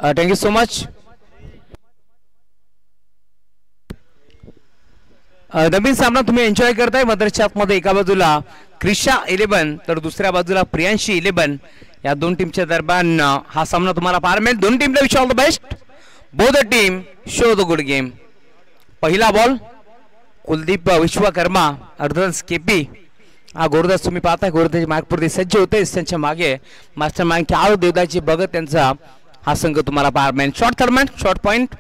Thank you so much. नवीन सामना तुम्ही enjoy करताय मदरच्या आतमध्ये. एका बाजूला क्रिशा 11 तर दुसऱ्या बाजूला प्रियांशी 11 या दोन टीमच्या दरम्यान हा सामना तुम्हाला पाहायला मिळेल. दोन टीमला wish all the best. Both the team show the good game. पहिला बॉल कुलदीप विश्वकर्मा अर्धरन्स केपी. हा गोरदास तुम्ही पाहताय गोरदाची मार्गपुरती सज्ज होते. त्यांच्या मागे मास्टर माइंड खेळाडू देवदाची बघत त्यांचा हा संघ तुम्हाला पाहायला मिळेल. Short third man short point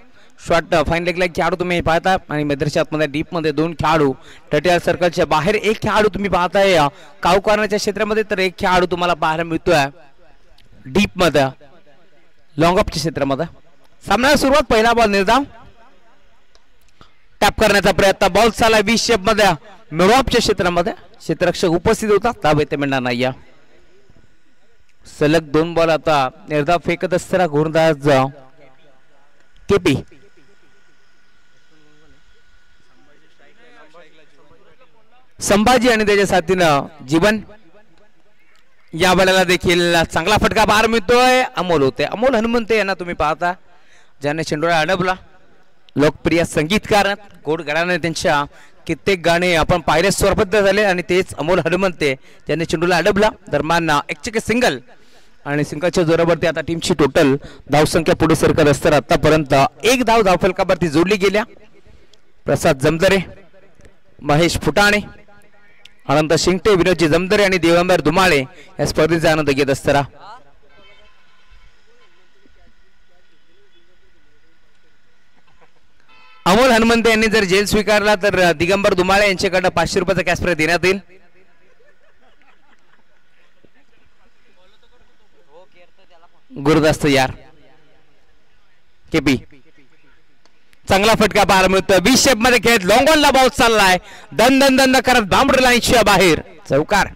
short fine लेगला खेळाडू तुम्ही पाहता आणि मदरच्या आतमध्ये डीपमध्ये दोन खेळाडू. टटियाल सर्कलच्या बाहेर एक खेळाडू तुम्ही पाहताय काऊ कॉर्नरच्या क्षेत्रामध्ये तर एक खेळाडू तुम्हाला पाहायला मिळतोय डीप मध्ये लॉंग ऑफच्या क्षेत्रामध्ये. सामन्याला सुरुवात. पहिला बॉल निर्धाव टॅप करण्याचा प्रयत्न. बॉल चालला व्ही शेप मध्ये मिडऑफच्या क्षेत्रामध्ये. क्षेत्ररक्षक उपस्थित होता ताब येते मिळणार नाही. सलग दोन बॉल आता निर्धाव फेकत असताना गोलंदाज केपी. संभाजी आणि त्याच्या साथीनं जीवन. या बॉलला देखील चांगला फटका बाहेर मिळतोय. अमोल होते अमोल हनुमंते यांना तुम्ही पाहता ज्याने चेंडूला अडवला. लोकप्रिय संगीतकार गोड गाण्याने त्यांच्या कित्येक गाणे आपण पायरे स्वरबद्ध झाले आणि तेच अमोल हनुमंते त्यांनी चेंडूला अडवला. दरम्यान एक सिंगल आणि सिंगलच्या जोरावरती आता टीमची टोटल धावसंख्या पुढे सरकत असताना आतापर्यंत एक धाव धावफलकावरती जोडली गेल्या. प्रसाद जमदरे महेश फुटाणे अनंत शिंगटे विनोदजी जमदरे आणि दिगंबर धुमाळे या स्पर्धेचा आनंद घेत असताना अमोल हनुमंते यांनी जर जेल स्वीकारला तर दिगंबर धुमाळे यांच्याकडे 500 रुपयाचा कॅश प्राइज देण्यात येईल. गुरुदास यार केपी चांगला फटका पाहायला मिळतोय. बी शेप मध्ये खेळत लॉंगॉनला बॉल चाललाय. दन दन दन करत बाउंड्री लाईनच्या बाहेर चौकार.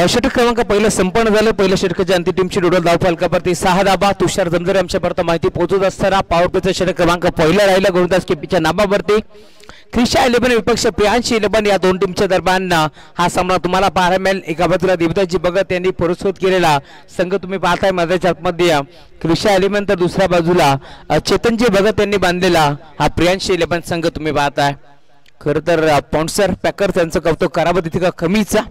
षटक क्रमांक पहिलं संपन्न झालं. पहिल्या षटकाच्या अंतिम टीमची टोटल धाव फलकावरती 6 धाबा. तुषार जमदरे आमच्यापर्यंत माहिती पोहोचत असताना पॉवर प्लेचं षटक क्रमांक पहिलं राहिलं गोलंदाज केपीच्या नाबावरती. क्रिशा 11 विपक्ष प्रियांशी 11 या दोन टीमच्या दरम्यान हा सामना तुम्हाला पाहायला मिळेल. एका बाजूला देवदासजी भगत यांनी पुरस्कृत केलेला संघ तुम्ही पाहताय मैदानाच्या आतमध्ये क्रिशा 11 तर दुसऱ्या बाजूला चेतनजी भगत यांनी बांधलेला हा प्रियांशी 11 संघ तुम्ही पाहताय. खरं तर स्पॉन्सर पॅकर त्यांचं कौतुक करावं तिथे का कमीचा.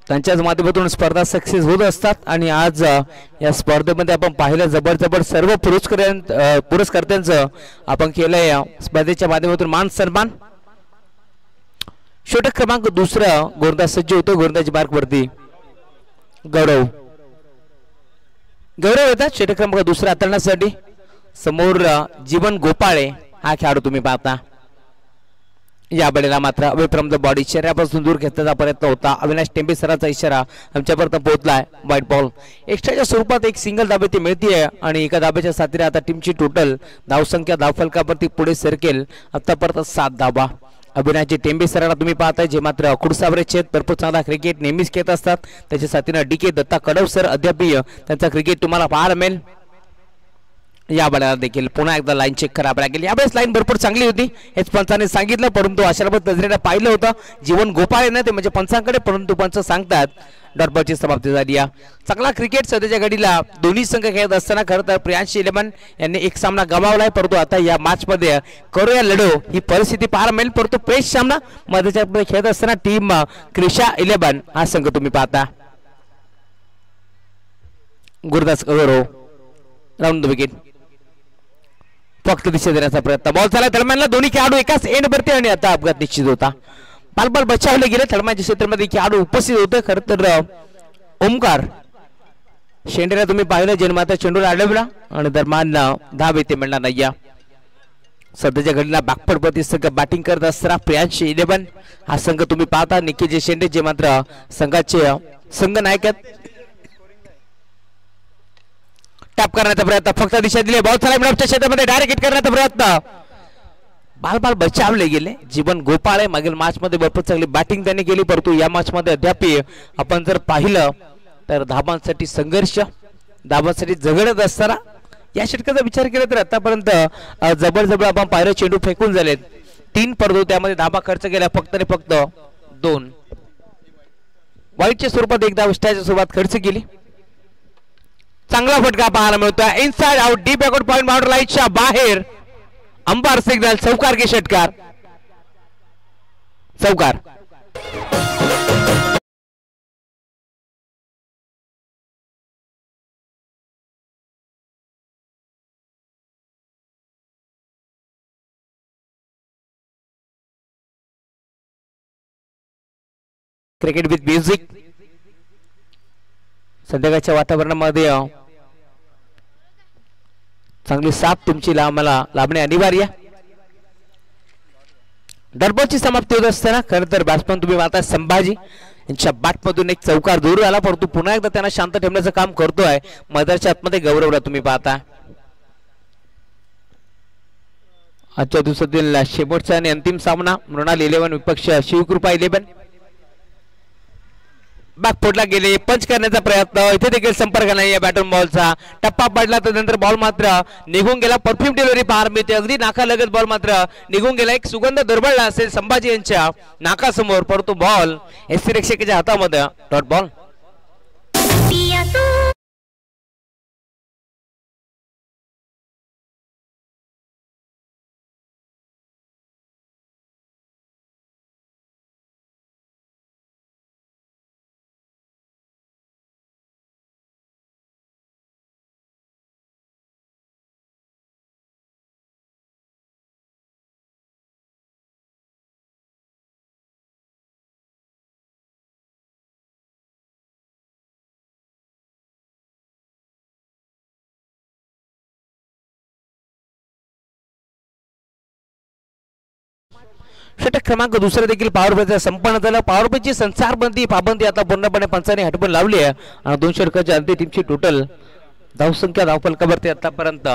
त्यांच्याच माध्यमातून स्पर्धा सक्सेस होत असतात आणि आज या स्पर्धेमध्ये आपण पाहिलं जबर सर्व पुरस्कर्त्यांचं आपण केलंय स्पर्धेच्या माध्यमातून मान सन्मान. षटक क्रमांक दुसरा गोलंदाज सज्ज होतो. गोलंदाजी मार्कवरती गौरव येतात षटक क्रमांक दुसरा हाताळण्यासाठी. समोर जीवन गोपाळे हा खेळाडू तुम्ही पाहता. या बळीला मात्र अवे फ्रॉम द बॉडी शरीरापासून दूर घेतल्याचा प्रयत्न होता. अविनाश टेंबे सरांचा इशारा आमच्यापर्यंत पोहोचलाय. व्हाईट बॉल एक्स्ट्राच्या स्वरूपात एक सिंगल धाबे ती मिळतीये आणि एका धाब्याच्या साथीने आता टीमची टोटल धावसंख्या धावफलकावरती पुढे सरकेल. आतापर्यंत 7 धाबा. अविनाशजी टेंबे सरांना तुम्ही पाहताय जे मात्र खुडसावरेचे भरपूर चांगला क्रिकेट नेहमीच खेळत असतात. त्याच्या साथीने DK दत्ता कडव सर अद्याप त्यांचा क्रिकेट तुम्हाला पाहायला मिळेल. या बळ्याला देखील पुन्हा एकदा लाईन चेक करावी लागेल. यावेळेस लाईन भरपूर चांगली होती हेच पंचाने सांगितलं परंतु आशालबद्ध नजरेने पाहिलं होतं जीवन गोपाळे ना ते म्हणजे पंचांकडे परंतु पंच सांगतात डॉटबॉलची समाप्ती झाली. चांगला क्रिकेट सध्याच्या घडीला दोन्ही संघ खेळत असताना खरं तर प्रियांशी 11 यांनी एक सामना गमावलाय परंतु आता या मॅच मध्ये करूया लढो ही परिस्थिती पाहायला मिळेल. परंतु पेश सामना मध्यच्या खेळत असताना टीम क्रिशा 11 हा संघ तुम्ही पाहता. गुरुदास गौरव राऊंड द विकेट फक्त दिशा देण्याचा प्रयत्न. बॉल झाला दरम्यानला दोन्ही खेळाडू एकाच एंड वरती आणि आता अपघात निश्चित होता. बाल बचावले गेले. थर्माच्या क्षेत्रामध्ये खेळाडू उपस्थित होते. खरं तर ओमकार शेंडेला तुम्ही पाहिलं जन्माता चेंडूला अडवला आणि दरम्यान धाव येते मिळणार नाही. या सध्याच्या घडीला बागपडपती संघ बॅटिंग करत असताना प्रियांशी 11 हा संघ तुम्ही पाहता. निखिल शेंडे जे मात्र संघाचे संघ नायक आहेत. टॅप करण्याचा प्रयत्न फक्त दिशा दिली. बॉल चला मिडपच्या क्षेत्रामध्ये डायरेक्ट हिट करण्याचा प्रयत्न बाल बचावले गेले. जीवन गोपाळे मागील मॅच मध्ये भरपूर चांगली बॅटिंग त्यांनी केली, परंतु या मॅच मध्ये अद्याप आपण जर पाहिलं तर धाबांसाठी संघर्ष, धाबांसाठी झगडत असताना या षटकाचा विचार केला तर आतापर्यंत जबरदस्त आपण पाहिलं चेंडू फेकून झालेत 3, परंतु त्यामध्ये धाबा खर्च केला फक्त आणि फक्त 2. वाईटच्या स्वरूपात एकदा विष्टाच्या स्वरूपात खर्च केली. चांगला फटका पाहायला मिळतोय. Inside out deep backward point boundary लाईनच्या बाहेर. अंपायर सिग्नल चौकार के षटकार. चौकार. क्रिकेट विथ म्युझिक संध्याकाळच्या वातावरणामध्ये चांगली साथ तुमची आम्हाला लाभणे अनिवार्य. डरबॉलची समाप्ती होत असताना खरं तर बॅट्समन तुम्ही पाहता संभाजी यांच्या बॅटमधून एक चौकार दूर आला, परंतु पुन्हा एकदा त्यांना शांत ठेवण्याचं काम करतोय मैदानाच्या आतमध्ये गौरवला तुम्ही पाहता. आजच्या दिवसातील शेवटचा आणि अंतिम सामना मृणाल 11 विपक्ष शिवकृपा 11. बॅकफुटला गेले, पंच करण्याचा प्रयत्न, इथे देखील संपर्क नाही या बॅटन बॉलचा. टप्पा पडला तर नंतर बॉल मात्र निघून गेला. परफ्यूम डिलिव्हरी पाहायला मिळते, अगदी नाकालगत बॉल मात्र निघून गेला. एक सुगंध दुर्बळला असेल संभाजी यांच्या नाकासमोर, परंतु बॉल एससी रक्षकाच्या हातामध्ये डॉट बॉल. षटक क्रमांक दुसरा देखील पॉवर प्लेचा संपन्न झाला. पॉवर प्लेची संचारबंदी पाबंदी आता पूर्णपणे पंचाने हटवून लावली आहे आणि 2 षटकाच्या अंतिम टीमची टोटल धावसंख्या धावफलकावरती आतापर्यंत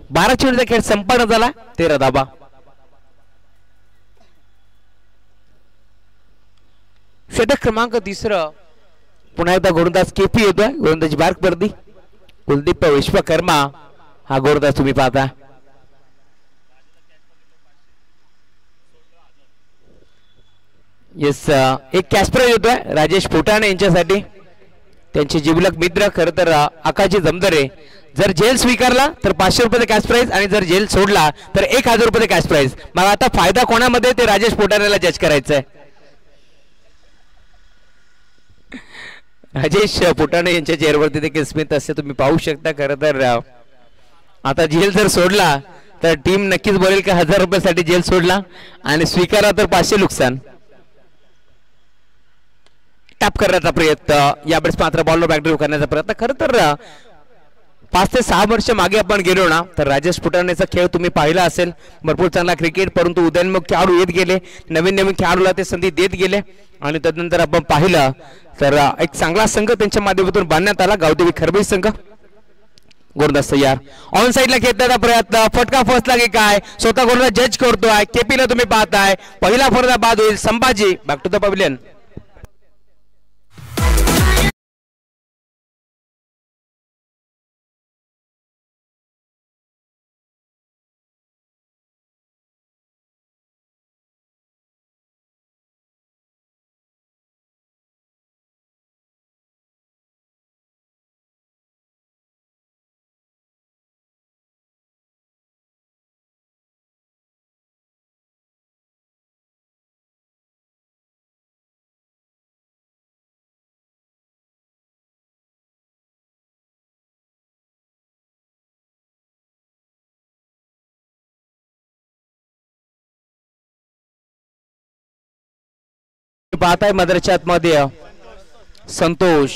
12 चेंडूचा खेळ संपन्न झाला. 13 धाबा. षटक क्रमांक तिसरं पुन्हा एकदा गोलंदाज केपी होतोय. गोलंदाजी बार्क वर्दी कुलदीप विश्वकर्मा हा गोलंदाज तुम्ही पाहता. येस एक कॅश प्राइज होतोय राजेश फुटाणे यांच्यासाठी, त्यांचे जिवलग मित्र खरं तर आकाशी जमदरे. जर जेल स्वीकारला तर 500 रुपये कॅश प्राइज आणि जर जेल सोडला तर 1000 रुपये कॅश प्राइज. मग आता फायदा कोणामध्ये ते राजेश फुटाणेला जज करायचंय. राजेश फुटाणे यांच्या चेअरवरती देखील स्मित असते तुम्ही पाहू शकता. खरं तर आता जेल जर सोडला तर टीम नक्कीच बोलेल की 1000 रुपयासाठी जेल सोडला आणि स्वीकारा तर 500 नुकसान. टॅप करण्याचा प्रयत्न, यावेळेस मात्र बॉलवर बॅकड्राईव्ह करण्याचा प्रयत्न. खरं तर 5 ते 6 वर्ष मागे आपण गेलो ना तर राजेश फुटाणेचा खेळ तुम्ही पाहिला असेल. भरपूर चांगला क्रिकेट, परंतु उदयोन्मुख खेळाडू येत गेले, नवीन नवीन खेळाडूला ते संधी देत गेले आणि त्यानंतर आपण पाहिलं तर एक चांगला संघ त्यांच्या माध्यमातून बांधण्यात आला. गावदेवी खरबी संघ. गोलंदाज तयार, ऑन साइडला घेतल्याचा प्रयत्न, फटका फसला की काय, स्वतः गोलंदाज जज करतोय. केपीला तुम्ही पाहताय, पहिला फरदा बाद होईल. Sambhaji back to the pavilion. पाहताय मदरच्या आतमध्ये संतोष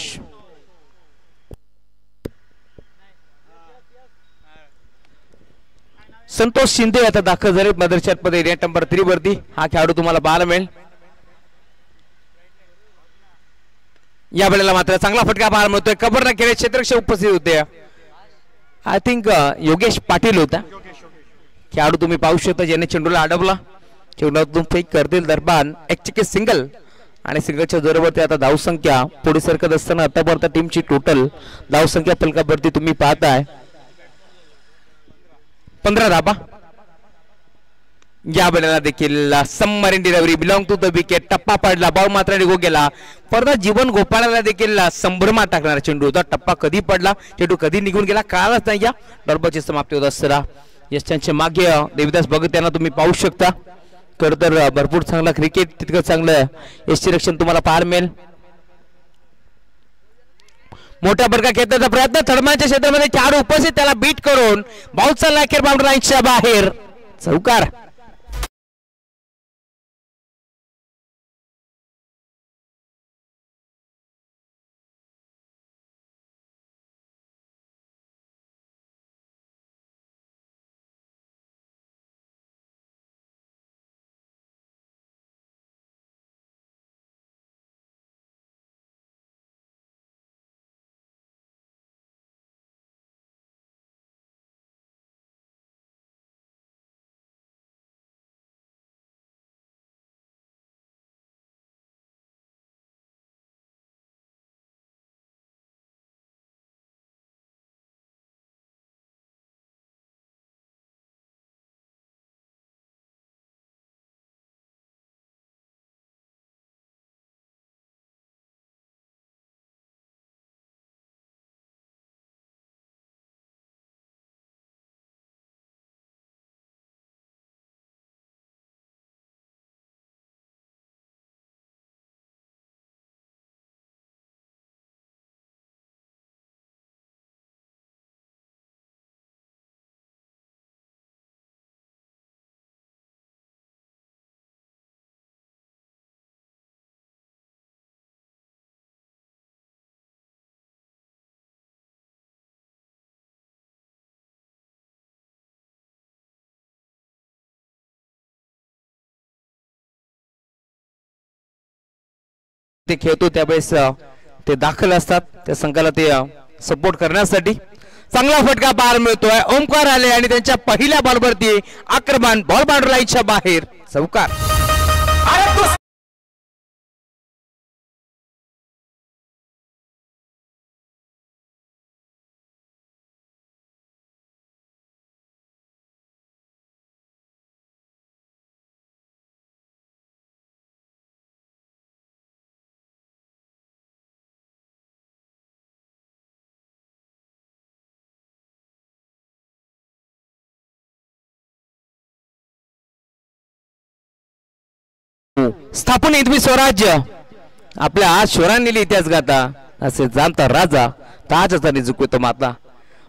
संतोष शिंदे आता दाखल झाले मदरशात मध्ये नेट नंबर 3 वरती हा खेळाडू तुम्हाला पाहायला मिळेल. या वेळेला मात्र चांगला फटका पाहायला मिळतोय. कबरना खेळ क्षेत्ररक्षक उपस्थित होते. आय थिंक योगेश पाटील होता खेळाडू तुम्ही पाहू शकता ज्याने चेंडूला अडवला. चेंडूतून फेक करतील दरम्यान एक चिके सिंगल आणि सिंगलच्या जोरावरती आता धावसंख्या पुढे सरकत असताना आतापर्यंत टीमची टोटल धावसंख्या फलकावरती तुम्ही पाहताय 15 धाबा. या वेळेला देखील submarine delivery belong to the wicket टप्पा पडला बॉल मात्र निघून गेला. परत जीवन गोपाळाला देखील संभ्रमात टाकणारा चेंडू होता. टप्पा कधी पडला चेंडू कधी निघून गेला कळालंच नाही. या डॉलबॉलची समाप्ती होत असताना यशांच्या मागे देविदास भगत यांना तुम्ही पाहू शकता. खर तर भरपूर चांगला क्रिकेट तितकं चांगलं यष्टी रक्षण तुम्हाला पाहायला मिळेल. मोठ्या बरका खेळण्याचा प्रयत्न थडमाच्या क्षेत्रामध्ये खेळाडू उपस्थित त्याला बीट करून बॉल चालला अखेर बाउंड्री लाईनच्या बाहेर चौकार. ते खेळतो त्यावेळेस ते दाखल असतात त्या संघाला ते सपोर्ट करण्यासाठी. चांगला फटका पाहायला मिळतोय. ओमकार आले आणि त्यांच्या पहिल्या बॉलवरती आक्रमण बॉल बाउंड्री लाईनच्या बाहेर चौकार. स्थापन इथवी स्वराज्य आपल्या आज शोरांनी इतिहास गाता असे जाणता राजा ताजचा निजुकतो माता.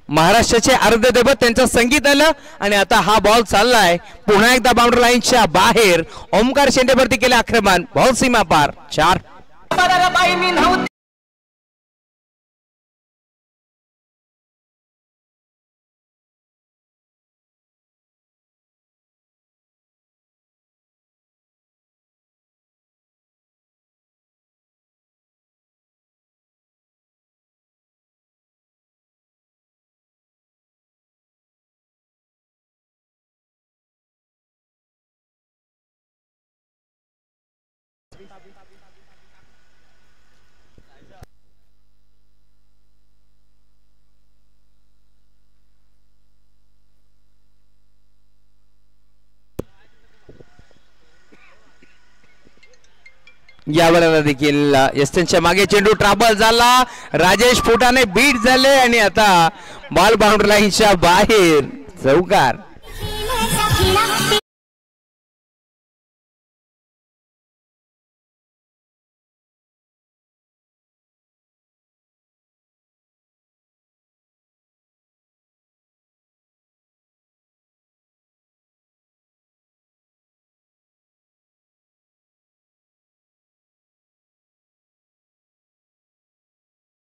महाराष्ट्राचे आराध्य दैवत त्यांचं संगीत आलं आणि आता हा बॉल चाललाय पुन्हा एकदा बाउंड्री लाईनच्या बाहेर. ओमकार शेंडेवरती केले आक्रमण बॉल सीमा पार 4. या वेळेला देखील यस्टनच्या मागे चेंडू ट्राबल झाला. राजेश फुटाने बीट झाले आणि आता बॉल बाउंड्री लाईनच्या बाहेर चौकार.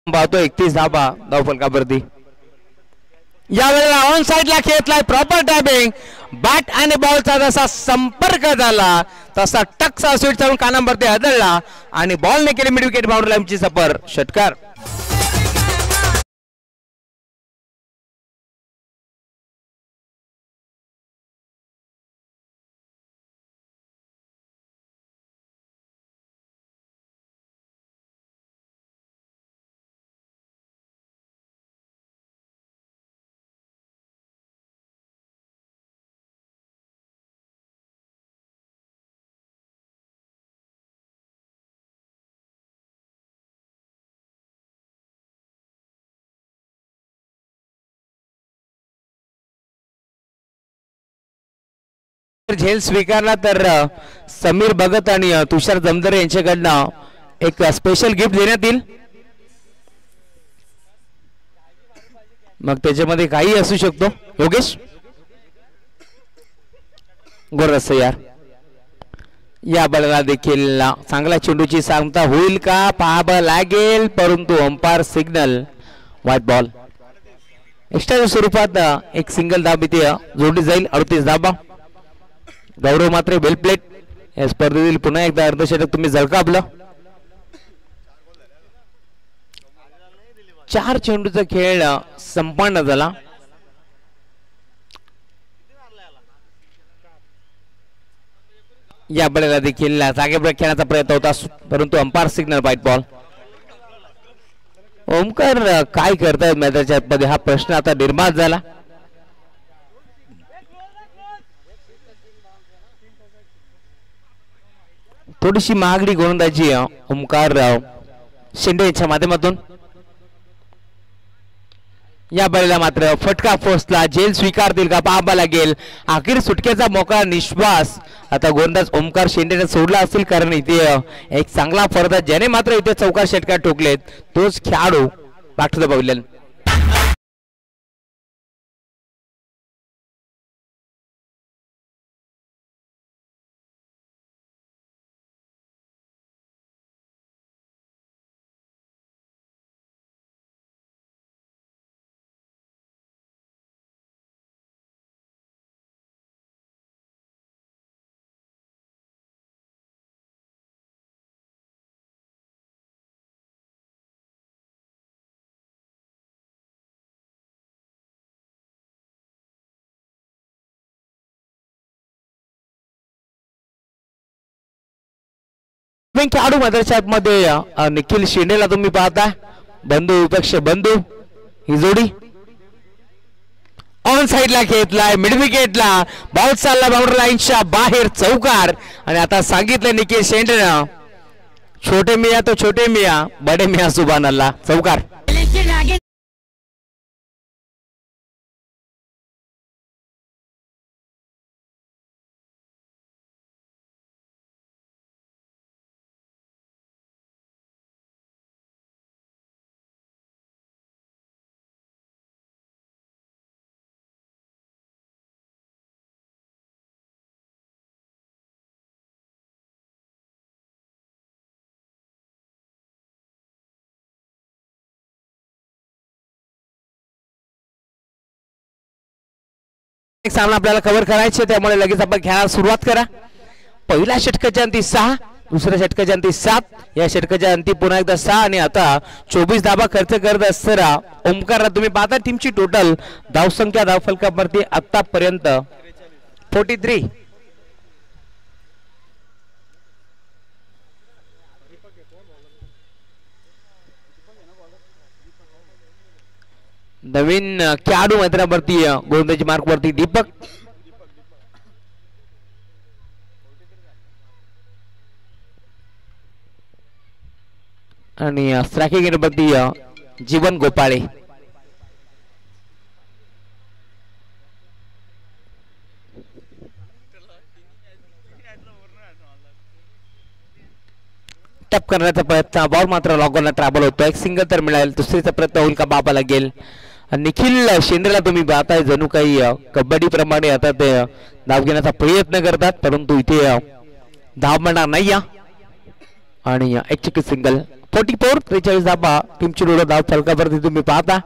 पाहतो 31 धाबा धावफलकावरती. यावेळेला ऑन साइडला खेळलाय प्रॉपर टायमिंग बॅट आणि बॉलचा जसा संपर्क झाला तसा टक्सा स्वीट चालून कानांवरती आदळला आणि बॉलने केली मिड विकेट बाउंड्री लाईनची सफर षटकार. झेल स्वीकारला तर समीर भगत आणि तुषार जमदरे यांच्याकडनं एक स्पेशल गिफ्ट देण्यात येईल. मग त्याच्यामध्ये काही असू शकतो. योगेश गोरस यार या बळाला देखील चांगला चेंडूची सांगता होईल का पाहावं लागेल परंतु अंपायर सिग्नल व्हाईट बॉल. एक्स्ट्राच्या स्वरूपात एक सिंगल धाब इथे जोडली जाईल. 38 धाबा. गौरव मात्रे वेल प्लेट या स्पर्धेतील पुन्हा एकदा अर्धशतक तुम्ही झळकावलं. 4 चेंडूचा खेळ संपन्न झाला. या बळाला देखील जागेवर खेळण्याचा प्रयत्न होता परंतु umpire signal white ball. Omkar काय करतायत मैदानाच्या आतमध्ये हा प्रश्न आता निर्माण झाला. थोडीशी महागडी गोलंदाजी ओमकार शिंदे यांच्या माध्यमातून. या बळीला मात्र फटका पोहोचला. झेल स्वीकारतील का पाहावा लागेल. अखेर सुटकेचा मोकळा निश्वास आता गोलंदाज ओमकार शिंदेने सोडला असेल कारण इथे एक चांगला फरदार ज्याने मात्र इथे चौकार षटकार ठोकलेत तोच खेळाडू बॅक टू द पवेलियन. खेळाडू मैदानाच्या आतमध्ये निखिल शिंदेला तुम्ही पाहता. बंधू विपक्ष बंधू ही जोडी ऑन साइडला खेळलाय मिड विकेटला बॉल चालला बाउंड्री लाईनच्या बाहेर चौकार. आणि आता सांगितलं निखिल शिंदेनं छोटे मिया तो छोटे मिया बडे मिया सुभान अल्लाह चौकार. एक सामना आपल्याला कव्हर करायचे त्यामुळे लगेच आपण खेळायला सुरुवात करा. पहिल्या षटकाच्या अंती 6 दुसऱ्या षटकाच्या अंती 7 या षटकाच्या अंती पुन्हा एकदा 6 आणि आता 24 धाबा खर्च करत असताना ओमकारला तुम्ही पाहता टीमची टोटल धावसंख्या धावफलकावरती आतापर्यंत 43. नवीन खेळाडू मैदानावरती गोलंदाजी मार्क वरती दीपक आणि स्ट्रायकिंग वरती जीवन गोपाळे. टप करण्याचा प्रयत्न बॉल मात्र लॉगॉनला ट्रॅव्हल होतो. एक सिंगल तर मिळाल. दुसरीचा प्रयत्न होईल का बाबा लागेल. निखिल शिंदेला तुम्ही पाहताय जणू काही कबड्डी प्रमाणे आता ते धाव घेण्याचा प्रयत्न करतात परंतु इथे धाव म्हणणार नाही. आणि एक चिकी सिंगल 44 43 धाबा टीमची डोळा धाव फलकावरती तुम्ही पाहता.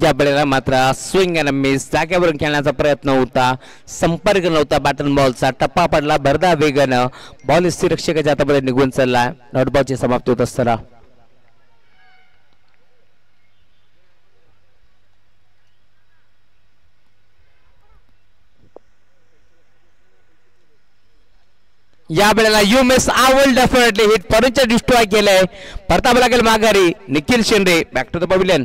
ज्या वेळेला मात्र स्विंग अँड मिस जागेवरून खेळण्याचा प्रयत्न होता, संपर्क नव्हता बॅटन बॉलचा, टप्पा पडला भरदा वेगानं, बॉल रक्षकाच्या हातामध्ये निघून चालला. नॉटबॉलची समाप्ती होत असताना या वेळेला you miss I will definitely hit परंच डिस्ट्रॉय केलंय. परतावं लागेल माघारी. Nikhil Shinde back to the pavilion.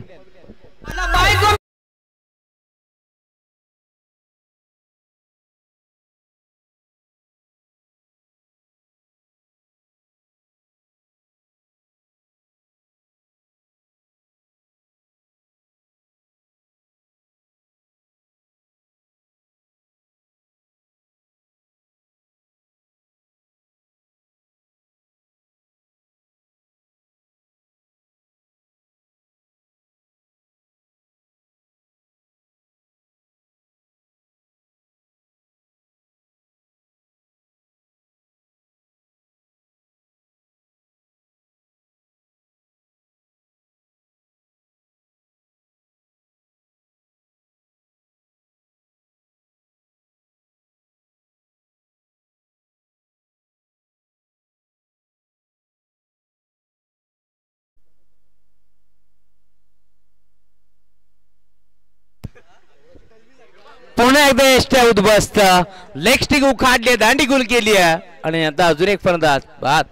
पुन्हा एकदा एसट्या उद्ध्वस्त. लेग स्टिक उखाडली, दांडी गुल केली आणि आता अजून एक फलंदाज बाद.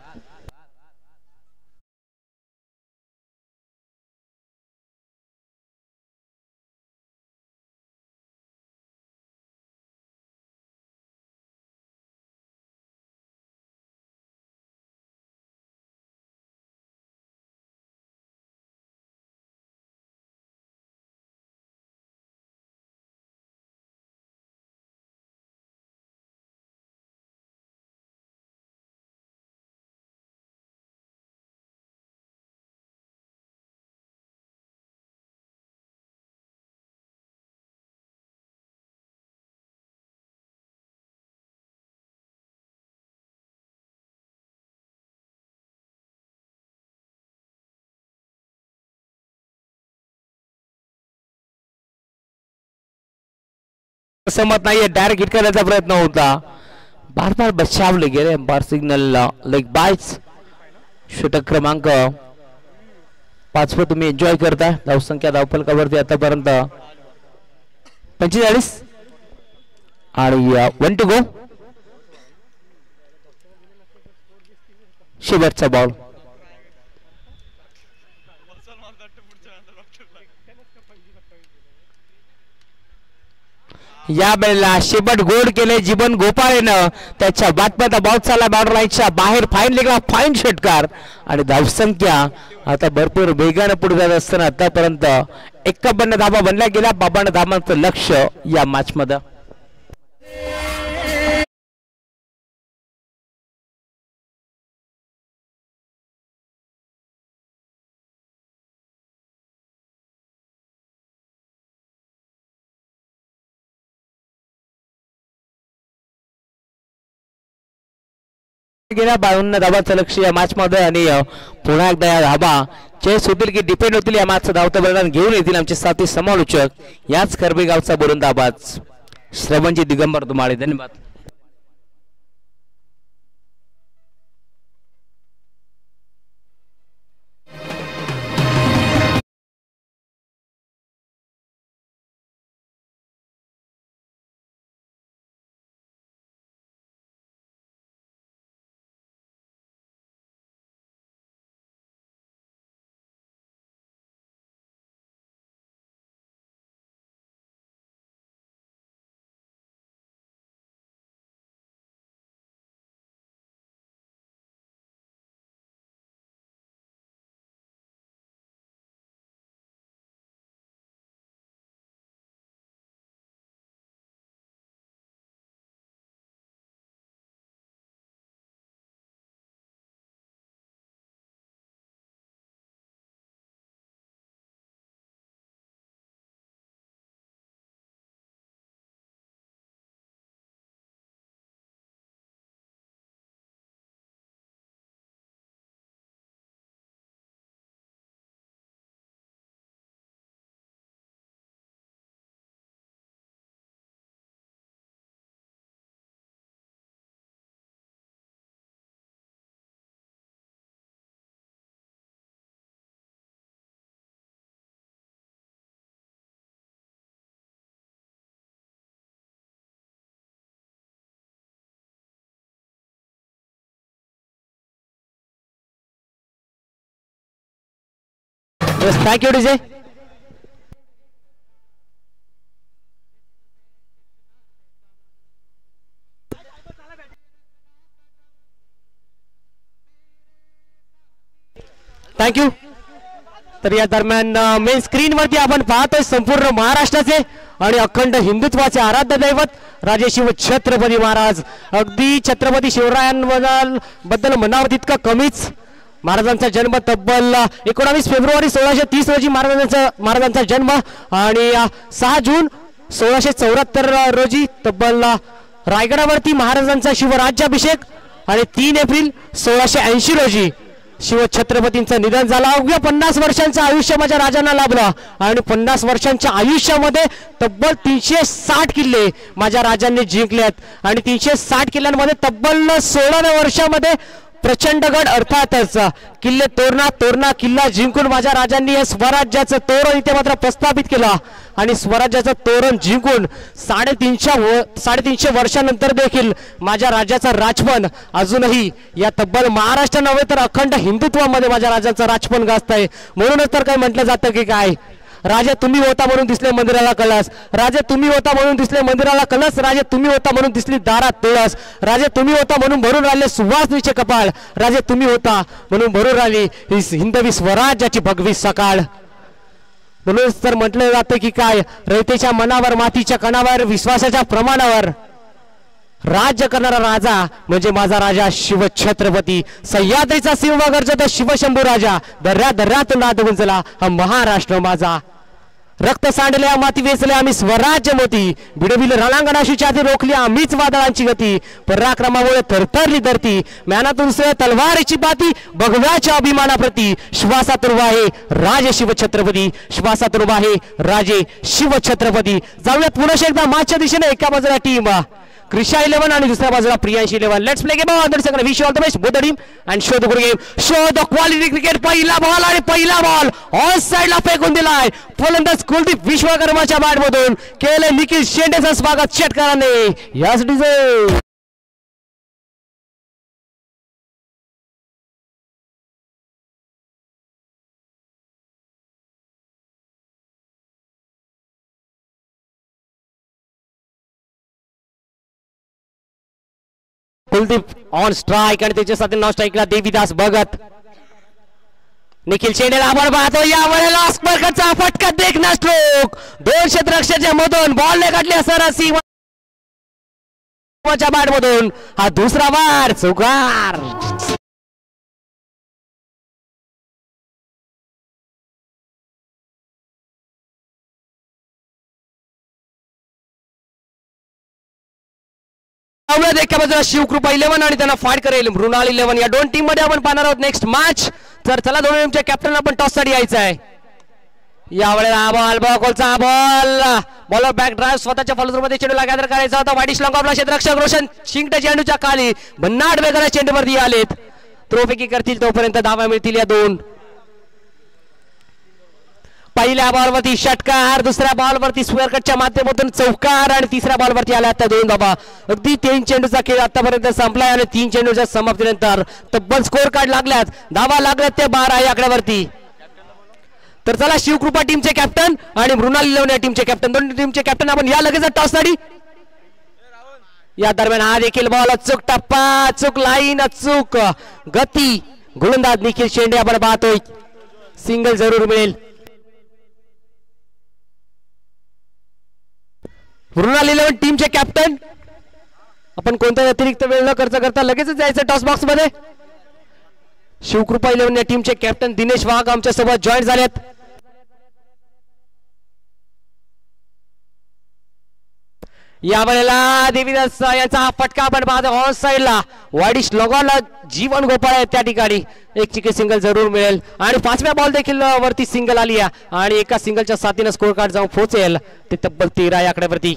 सहमत नाहीये. डायरेक्ट हिट करण्याचा प्रयत्न होता, बार बार बचावले गेले. बार सिग्नल लेग बाईट्स. षटक क्रमांक 5 वर तुम्ही एन्जॉय करताय. धावसंख्या धावफलकावरती आतापर्यंत 45 आणि 1 टू गो. शेवटचा बॉल. या वेळेला शेबट गोड केले जीवन गोपाळेनं. त्याच्या बाटमध्ये बॉल चालला बॉर्डर लाईनच्या बाहेर. फाईन लेगला फाईन षटकार आणि धावसंख्या आता भरपूर वेगाने पुढे जात असताना आतापर्यंत 51 धावा बनल्या गेल्या. 52 धावांचं लक्ष या मॅच मध्ये. गेल्या 52 धावांचं लक्ष या मॅच मध्ये आणि पुन्हा एकदा या धावा चेस होतील की डिपेंड होतील या मॅचचं धावतं बलिदान घेऊन येतील आमचे साथी समालोचक याच खरबे गावचा गोलंदाबाज श्रवणजी दिगंबर धुमाळे. धन्यवाद. Thank you DJ. थँक्यू. तर या दरम्यान मेन स्क्रीन वरती आपण पाहतोय संपूर्ण महाराष्ट्राचे आणि अखंड हिंदुत्वाचे आराध्य दैवत राजे शिव छत्रपती महाराज. अगदी छत्रपती शिवरायांबद्दल म्हणावं तितकं कमीच. महाराजांचा जन्म तब्बल 19 फेब्रुवारी 1630 रोजी महाराजांचा जन्म आणि 6 जून 1674 रोजी तब्बल रायगडावरती महाराजांचा शिवराज्याभिषेक आणि 3 एप्रिल 1680 रोजी शिव छत्रपतींचं निधन झालं. अवघ्या 50 वर्षांचं आयुष्य माझ्या राजांना लाभलं आणि 50 वर्षांच्या आयुष्यामध्ये तब्बल 360 किल्ले माझ्या राजांनी जिंकलेत आणि 360 किल्ल्यांमध्ये तब्बल 16व्या वर्षामध्ये प्रचंडगड अर्थातच किल्ले तोरणा किल्ला जिंकून माझ्या राजांनी या स्वराज्याचं तोरण इथे मात्र प्रस्थापित केलं आणि स्वराज्याचं तोरण जिंकून 350 वर्षानंतर देखील माझ्या राज्याचा राजपण अजूनही या तब्बल महाराष्ट्र नव्हे तर अखंड हिंदुत्वामध्ये माझ्या राज्याचा राजपण गाजत आहे. म्हणूनच तर काय म्हटलं जातं की काय, राजे तुम्ही होता म्हणून दिसले मंदिराला कलस, राजे तुम्ही होता म्हणून दिसले मंदिराला कलस, राजे तुम्ही होता म्हणून दिसली दारात तुळस, राजे तुम्ही होता म्हणून भरून राहिले सुवासनीचे कपाळ, राजे तुम्ही होता म्हणून भरून राहिली ही हिंदवी स्वराज्याची भगवी सकाळ. म्हणूनच तर म्हटलं जातं की काय, रयतेच्या मनावर मातीच्या कणावर विश्वासाच्या प्रमाणावर राज्य करणारा राजा म्हणजे माझा राजा शिव छत्रपती. सह्याद्रीचा सिंह गर्जत शिवशंभू राजा, दर्या दर्यातून नाद गुंजला हा महाराष्ट्र माझा. रक्त सांडल्या माती वेचल्या आम्ही स्वराज्य मोती, बिडविल रणांगणाशी छाती रोखली आम्हीच वादळांची गती. पराक्रमामुळे थरथरली धरती, म्यानातून तलवारीची बाती, भगव्याच्या अभिमानाप्रती. श्वासातून वाहे राजे शिव छत्रपती, श्वासातून वाहे राजे शिव छत्रपती. जाऊयात पुन्हा एकदा मागच्या दिशेने. एका बाजूला टीम क्रिशा 11 आणि दुसऱ्या बाजूला Priyanshi 11. Let's play game on the wish all the best both the team and show the good game, show the quality cricket. पहिला बॉल आणि पहिला बॉल ऑन साइडला फेकून दिलाय. फलंदाज कुलदीप विश्वकर्माच्या बॅटमधून केले निखिल शेंडेचं स्वागत षटकाराने. Yes DJ. Kuldeep on strike आणि त्याच्या साथी नॉन स्ट्राइकला देवीदास भगत. निखिल शेंडेला आपण पाहतो या वेळेला स्पर्कचा फटका देखना स्ट्रोक 2 क्षेत्ररक्षकाच्या मधून बॉल ने काढली सरसी बॅट मधून. हा दुसरा वार चौकार. एका बाजूला शिवकृपा 11 आणि त्यांना फाईट करेल मृणाल 11. या 2 टीम मध्ये आपण पाहणार आहोत नेक्स्ट मॅच. तर चला दोन्ही टीमच्या कॅप्टन आपण टॉस साठी यायचं आहे. यावेळेला बॉल बॉलचा बॉलर बॅक ड्राइव्ह स्वतःच्या फलंदाजीमध्ये चेंडूला गॅदर करायचा होता. वाईट श्लॉक आपला क्षेत्ररक्षक रोशन शिंगटे चेंडूच्या खाली भन्नाट वेगाने चेंडूवरती आलेत. त्रोफेकी करतील तोपर्यंत धावा मिळतील या 2. पहिल्या बॉलवरती षटकार, दुसऱ्या बॉलवरती स्क्वेअर कटच्या माध्यमातून चौकार आणि तिसऱ्या बॉलवरती आला आता 2 धावा. अगदी 3 चेंडूचा खेळ आतापर्यंत संपलाय आणि 3 चेंडूच्या समाप्तीनंतर तब्बल स्कोर कार्ड लागल्यात. धावा लागल्यात ते 12 या आकड्यावरती. तर चला शिवकृपा टीमचे कॅप्टन आणि मृणाल 11 या टीमचे कॅप्टन, दोन्ही टीमचे कॅप्टन आपण या लगेच टॉस साठी. या दरम्यान हा देखील बॉल अचूक टप्पा, अचूक लाईन, अचूक गती. गोलंदाज निखिल शेंडे आपण पाहतोय सिंगल जरूर मिळेल. मृणाल 11 टीमचे कॅप्टन आपण कोणताही अतिरिक्त वेळ न खर्च करता लगेच जायचं टॉस बॉक्स मध्ये. शिवकृपा 11 या टीमचे कॅप्टन दिनेश वाघ आमच्या सोबत जॉईन झालेत. या वेळेला देवीदास यांचा हा फटका आपण पाहतो ऑन साइडला. वाईडिश लगोला जीवन गोपाळ आहे त्या ठिकाणी. एक चिकी सिंगल जरूर मिळेल आणि 5व्या बॉल देखील वरती सिंगल आली आहे आणि एका सिंगलच्या साथीने स्कोर कार्ड जाऊन पोहोचेल ते तब्बल 13 या आकड्यावरती,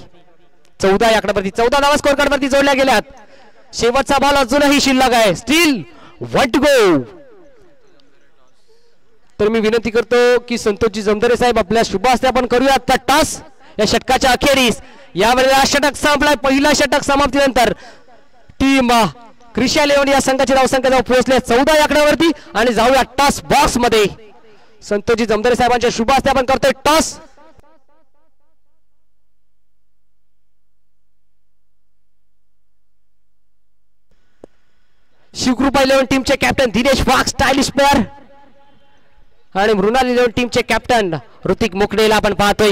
14 या आकड्यावरती. 14 धावा स्कोर कार्ड वरती जोडल्या गेल्यात. शेवटचा बॉल अजूनही शिल्लक आहे. Steel 1 to go. तर मी विनंती करतो की संतोषजी जमदरे साहेब आपल्या शुभ हस्ते आपण करूया आता टॉस या षटकाच्या अखेरीस. यावेळेला षटक संपलाय. पहिला षटक समाप्तीनंतर टीम क्रिशा 11 या संघाची धावसंख्या जाऊन पोहोचले 14 या आकड्यावरती आणि जाऊया टॉस बॉक्स मध्ये. संतोषजी जमदारे साहेबांच्या शुभ हस्ते आपण करतोय टॉस. शिवकृपा 11 टीमचे कॅप्टन दिनेश वाघ स्टायलिश प्लेअर आणि मृणाल 11 टीमचे कॅप्टन ऋतिक मुकडेला आपण पाहतोय.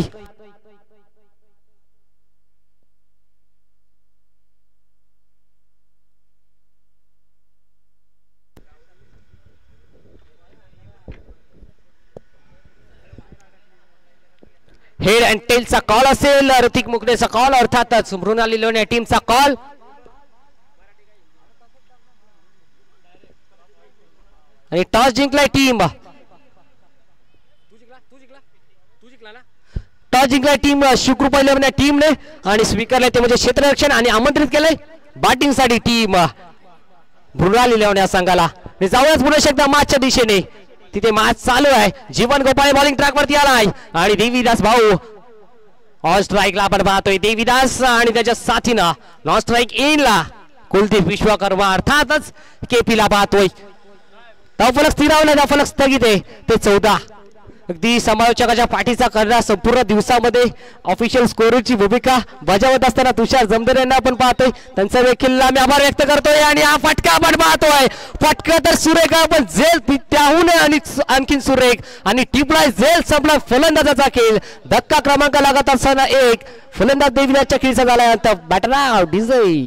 हेड अँड टेलचा कॉल असेल, ऋतिक मुकडेचा कॉल, अर्थातच मृणाली लोणे टीमचा कॉल. आणि टॉस जिंकलाय टीम. टॉस जिंकलाय टीम शिवकृपा 11 टीमने आणि स्वीकारलंय ते म्हणजे क्षेत्ररक्षण आणि आमंत्रित केलंय बॅटिंग साठी टीम मृणाली लोणे या संघाला. जाऊयाच पुढे शकता मॅचच्या दिशेने. तिथे मॅच चालू आहे. जीवन गोपाळे बॉलिंग ट्रॅक वरती आलाय आणि देवीदास भाऊ ऑन स्ट्राईकला आपण पाहतोय. देवीदास आणि त्याच्या साथीनं नॉन स्ट्राईक इनला कुलदीप विश्वकर्मा अर्थातच केपीला पाहतोय. धावफलक स्थिरावला, धावफलक स्थगित आहे ते 14. अगदी समालोचकाच्या पाठीचा करणार संपूर्ण दिवसामध्ये ऑफिशियल स्कोरची भूमिका बजावत असताना तुषार जमदारे यांना आपण पाहतोय. त्यांचा देखील आम्ही आभार व्यक्त करतोय आणि हा फटका आपण पाहतोय. फटका तर सुरेख आपण जेल त्याहून आणि आणखीन सुरेख आणि टिपलाय जेल संपला फलंदाजाचा खेळ. धक्का क्रमांक लागत असताना एक फलंदाज देवीदासच्या खेळीचा झाला अंत. बॅटर आउट डिझाई.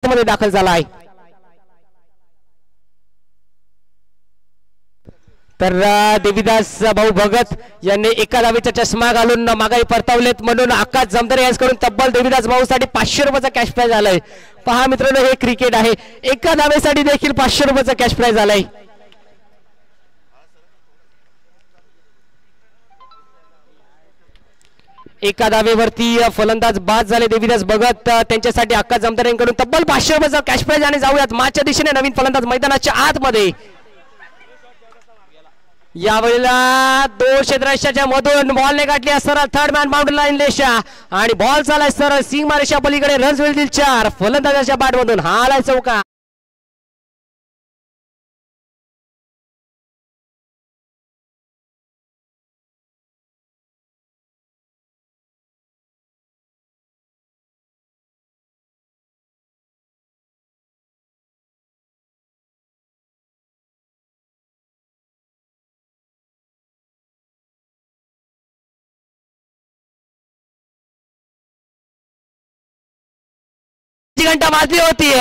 मध्ये दाखल झाला आहे. तर देवीदास भाऊ भगत यांनी एका धावेचा चष्मा घालून माघारी परतावलेत म्हणून आकाश जमदारे यांच्याकडून तब्बल देवीदास भाऊ साठी 500 रुपयाचा कॅश प्राइज आलाय. पहा मित्रांनो, हे क्रिकेट आहे. एका धावेसाठी देखील 500 रुपयाचा कॅश प्राइज आलाय. एका धावेवरती फलंदाज बाद झाले देवीदास भगत. त्यांच्यासाठी आकाश जमदारे यांच्याकडून तब्बल 500 रुपयाचा कॅश प्राइज. आणि जाऊयात मॅचच्या दिशेने. नवीन फलंदाज मैदानाच्या आतमध्ये. यावेळेला 2 क्षेत्ररक्षकाच्या मधून बॉलने गाठली सरळ थर्ड मॅन बाउंड्री लाईन रेषा आणि बॉल चालाय सरळ सीमा रेषा पलीकडे. रन्स मिळतील 4 फलंदाजाच्या बॅट मधून. हा आलाय चौका. घंटा वाजली होती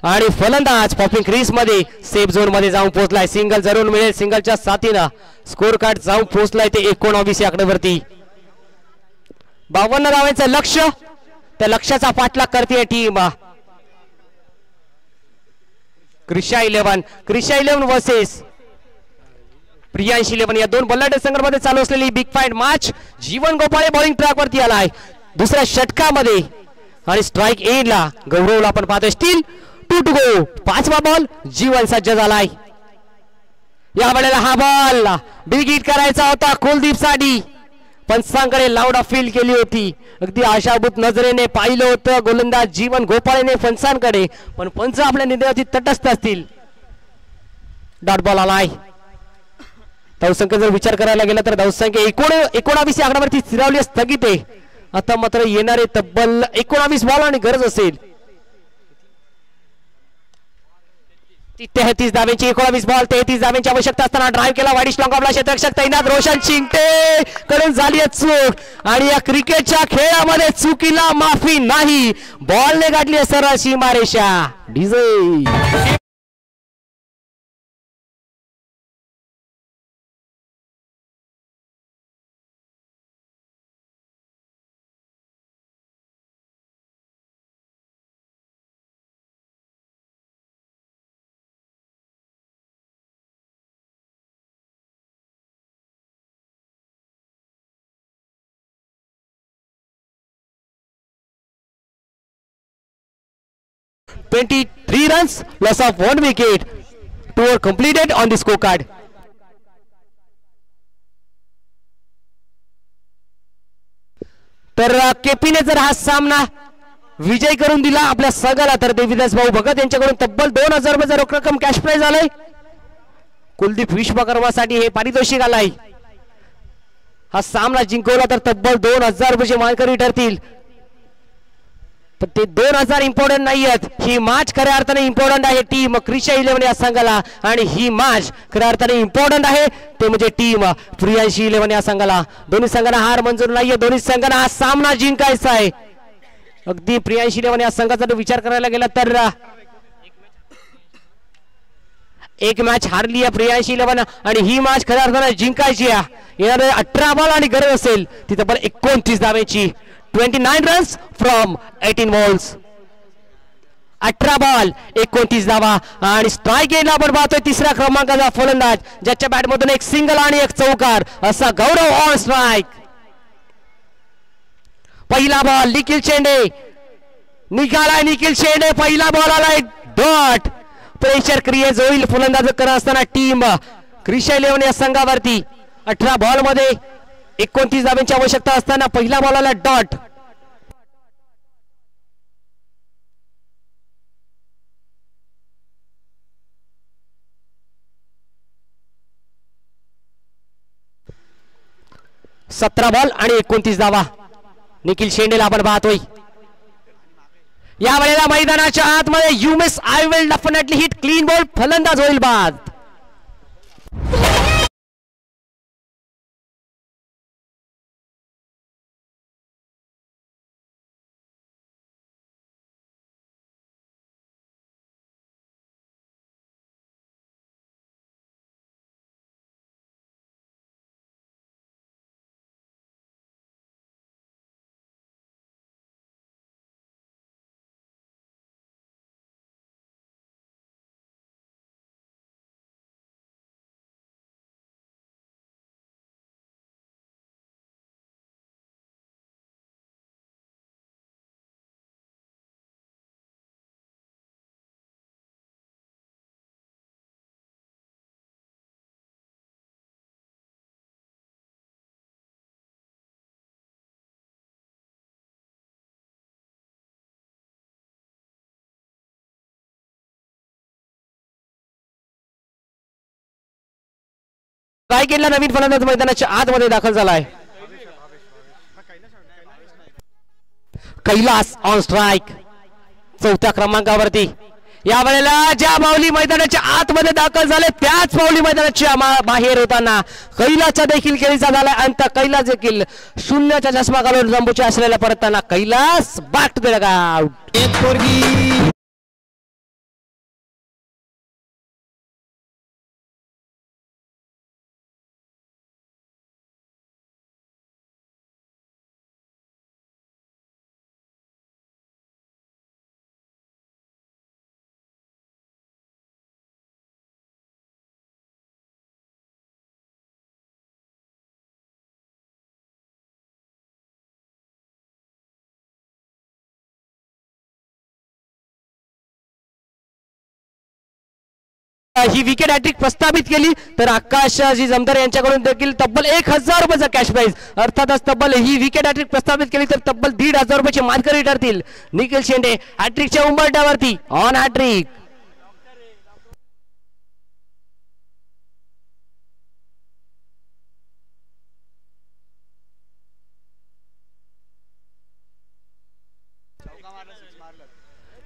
आणि फलंदाज पॉपिंग क्रीज मध्ये सेफ झोन मध्ये जाऊन पोहोचलाय. सिंगल जरूर मिळेल. सिंगलच्या साथीनं स्कोर कार्ड जाऊन पोहोचलाय ते 19 या आकड्यावरती. 52 धावांचं लक्ष. त्या लक्ष्याचा पाठलाग करते टीम क्रिशा 11 वर्सेस प्रियांशी 11. या 2 बल्लाढ्य संघांमध्ये चालू असलेली बिग फाईट मॅच. जीवन गोपाळे बॉलिंग ट्रॅक वरती आलाय दुसऱ्या षटकामध्ये आणि स्ट्राइक एला गौरवला आपण पाहतोय. Still 2 to go. 5वा बॉल. जीवन सज्ज झालाय. या वेळेला हा बॉल बिग हिट करायचा होता कुलदीप साठी. पंचांकडे लाऊड अपील केली होती. अगदी आशाभूत नजरेने पाहिलं होतं गोलंदाज जीवन गोपाळेने पंचांकडे, पण पंच आपल्या निर्णयावरती तटस्थ असतील. डॉट बॉल आलाय. धावसंख्या जर विचार करायला गेला तर धावसंख्या 19 या आकड्यावरती स्थिरावली स्थगित आहे. आता मात्र येणारे तब्बल 19 बॉल आणि गरज असेल 33 धाव्यांची. 19 बॉल 33 धाव्यांची आवश्यकता असताना ड्राईव्ह केला वाईड स्लॉंग आपला क्षेत्ररक्षक तैनात रोशन चिंगटे कडून झाली चूक आणि या क्रिकेटच्या खेळामध्ये चुकीला माफी नाही. बॉलने गाठली सरळ सीमारेषा. DJ 23 runs, loss of 1 wicket. 2 overs completed on the scorecard. तर केपीने जर हा सामना विजय करून दिला आपल्या संघाला तर देवीदास भाऊ भगत यांच्याकडून तब्बल 2000 रुपयाचा रोख रक्कम कॅश प्राइज आलाय. कुलदीप विश्वकर्मासाठी हे पारितोषिक आलाय. हा सामना जिंकवला तर तब्बल 2000 रुपयाचे मानकरी ठरतील. पण ते 2000 इम्पॉर्टंट नाही आहेत. ही मॅच खऱ्या अर्थाने इम्पॉर्टंट आहे टीम क्रिशा 11 या संघाला आणि ही मॅच खऱ्या अर्थाने इम्पॉर्टंट आहे ते म्हणजे टीम प्रियांशी 11 या संघाला. दोन्ही संघांना हार मंजूर नाहीये. दोन्ही संघांना हा सामना जिंकायचा आहे. अगदी प्रियांशी 11 या संघाचा विचार करायला गेला तर एक मॅच हारली आहे प्रियांशी 11 आणि ही मॅच खऱ्या अर्थाने जिंकायची आहे. येणारे 18 बॉल आणि गरज असेल ती तब्बल 29 धावेची. 29 रन्स फ्रॉम 18 बॉल्स. 18 बॉल 29 धावा आणि स्ट्राईक गेला आपण पाहतोय तिसऱ्या क्रमांकाचा फलंदाज ज्याच्या बॅटमधून एक सिंगल आणि एक चौकार असा गौरव ऑन स्ट्राईक. पहिला बॉल निखिल शेंडे निघालाय. निखिल शेंडे पहिला बॉल आलाय डॉट. प्रेशर क्रिएट होईल फलंदाज करत असताना टीम क्रिशा 11 या संघावरती. 18 बॉल मध्ये 29 धाब्यांची आवश्यकता असताना पहिला बॉल आला डॉट. सतरा बॉल आणि 29 धावा निखिल शेंडेला आपण पाहतोय. या वेळेला मैदानाच्या आतमध्ये युमिस I will definitely hit clean ball फलंदाज होईल बाद. काय केला नवीन फलंदाज मैदानाच्या आतमध्ये दाखल झालाय. कैलास ऑन स्ट्राईक चौथ्या क्रमांकावरती. या वेळेला ज्या माऊली मैदानाच्या आतमध्ये दाखल झाले त्याच माऊली मैदानाच्या बाहेर होताना कैलासचा देखील खेळीचा झाला. अंत कैलास देखील शून्याचा चष्मा घालून जंबूच्या आश्रयाला परतताना Kailas back to the dugout. ही विकेट हॅट्रिक प्रस्थापित केली तर आकाशजी जमदार यांच्याकडून देखील तब्बल 1000 रुपयाचा कॅश प्राइज. अर्थातच तब्बल ही विकेट हॅट्रिक प्रस्थापित केली तर तब्बल 1500 रुपयाचे मानकरी ठरतील. निखिल शेंडे हॅट्रिकच्या उंबरठ्यावरती ऑन हॅट्रिक.